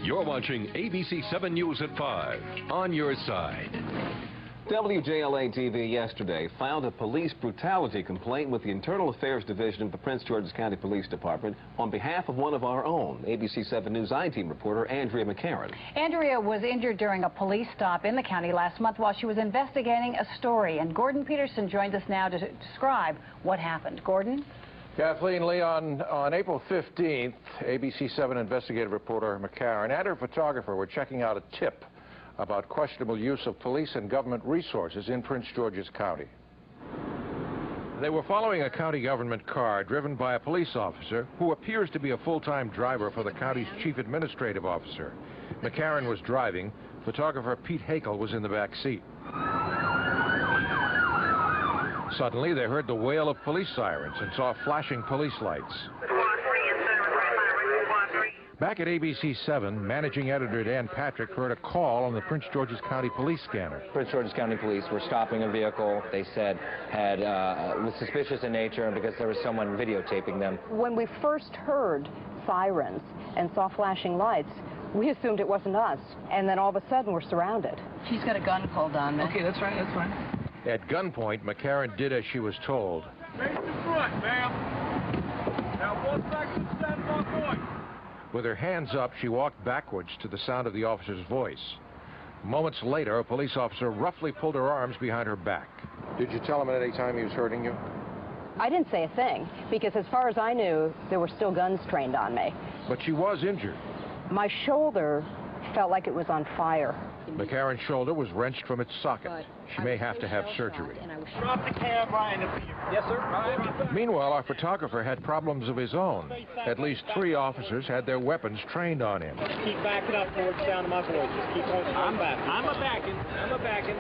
You're watching ABC 7 News at 5, on your side. WJLA-TV yesterday filed a police brutality complaint with the Internal Affairs Division of the Prince George's County Police Department on behalf of one of our own, ABC 7 News I-Team reporter Andrea McCarran. Andrea was injured during a police stop in the county last month while she was investigating a story. And Gordon Peterson joins us now to describe what happened. Gordon? Kathleen, Leon, on April 15th, ABC 7 investigative reporter McCarran and her photographer were checking out a tip about questionable use of police and government resources in Prince George's County. They were following a county government car driven by a police officer who appears to be a full-time driver for the county's chief administrative officer. McCarran was driving. Photographer Pete Hakel was in the back seat. Suddenly, they heard the wail of police sirens and saw flashing police lights. Back at ABC 7, managing editor Dan Patrick heard a call on the Prince George's County Police scanner. Prince George's County Police were stopping a vehicle they said was suspicious in nature because there was someone videotaping them. When we first heard sirens and saw flashing lights, we assumed it wasn't us, and then all of a sudden we're surrounded. She's got a gun pulled on me. Okay, that's right, that's fine. At gunpoint, McCarran did as she was told. Face the front, ma'am. Now 1 second, stand by point. With her hands up, she walked backwards to the sound of the officer's voice. Moments later, a police officer roughly pulled her arms behind her back. Did you tell him at any time he was hurting you? I didn't say a thing, because as far as I knew, there were still guns trained on me. But she was injured. My shoulder felt like it was on fire. McCarran's shoulder was wrenched from its socket. She may have to have surgery. Drop the camera and appear. Yes, sir. Meanwhile, our photographer had problems of his own. At least 3 officers had their weapons trained on him. Just keep backing up towards the sound of my voice. Just keep on. I'm a backing.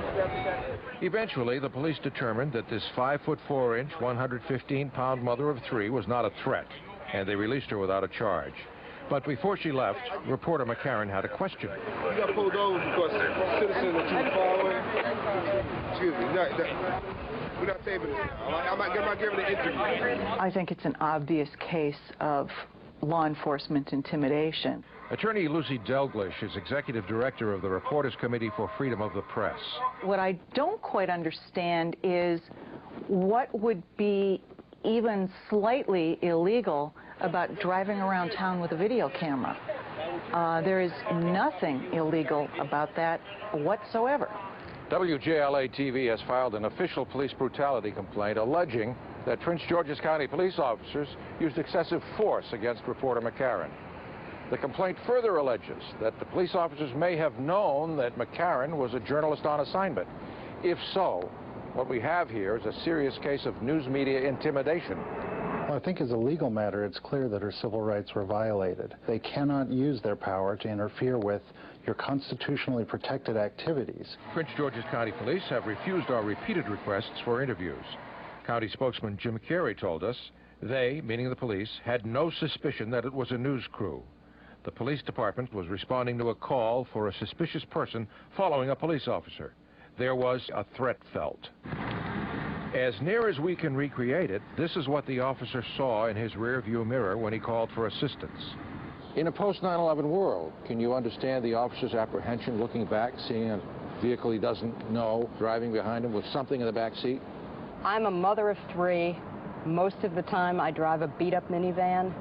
Eventually, the police determined that this 5'4" 115-pound mother of 3 was not a threat, and they released her without a charge. But before she left, reporter McCarran had a question. You got pulled over because the citizen that you following. Excuse me. We're not taping this now. I'm not giving an interview. I think it's an obvious case of law enforcement intimidation. Attorney Lucy Delglish is executive director of the Reporters Committee for Freedom of the Press. What I don't quite understand is what would be even slightly illegal about driving around town with a video camera. There is nothing illegal about that whatsoever. WJLA-TV has filed an official police brutality complaint alleging that Prince George's County police officers used excessive force against reporter McCarran. The complaint further alleges that the police officers may have known that McCarran was a journalist on assignment. If so, what we have here is a serious case of news media intimidation. Well, I think as a legal matter, it's clear that her civil rights were violated. They cannot use their power to interfere with your constitutionally protected activities. Prince George's County Police have refused our repeated requests for interviews. County spokesman Jim Carey told us they, meaning the police, had no suspicion that it was a news crew. The police department was responding to a call for a suspicious person following a police officer. There was a threat felt. As near as we can recreate it, this is what the officer saw in his rearview mirror when he called for assistance. In a post-9/11 world, can you understand the officer's apprehension looking back, seeing a vehicle he doesn't know driving behind him with something in the back seat? I'm a mother of 3. Most of the time I drive a beat-up minivan.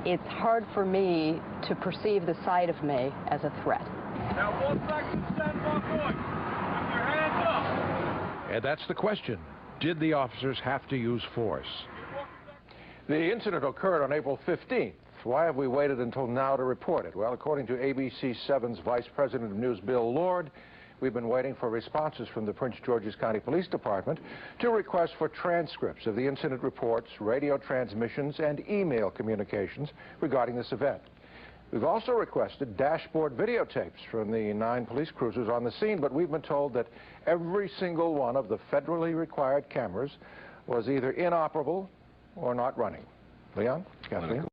It's hard for me to perceive the sight of me as a threat. Now 1 second, stand by point. With your hands up. And that's the question. Did the officers have to use force? The incident occurred on April 15th. Why have we waited until now to report it? Well, according to ABC 7's Vice President of News, Bill Lord, we've been waiting for responses from the Prince George's County Police Department to requests for transcripts of the incident reports, radio transmissions, and email communications regarding this event. We've also requested dashboard videotapes from the 9 police cruisers on the scene, but we've been told that every single one of the federally required cameras was either inoperable or not running. Leon? Kathleen?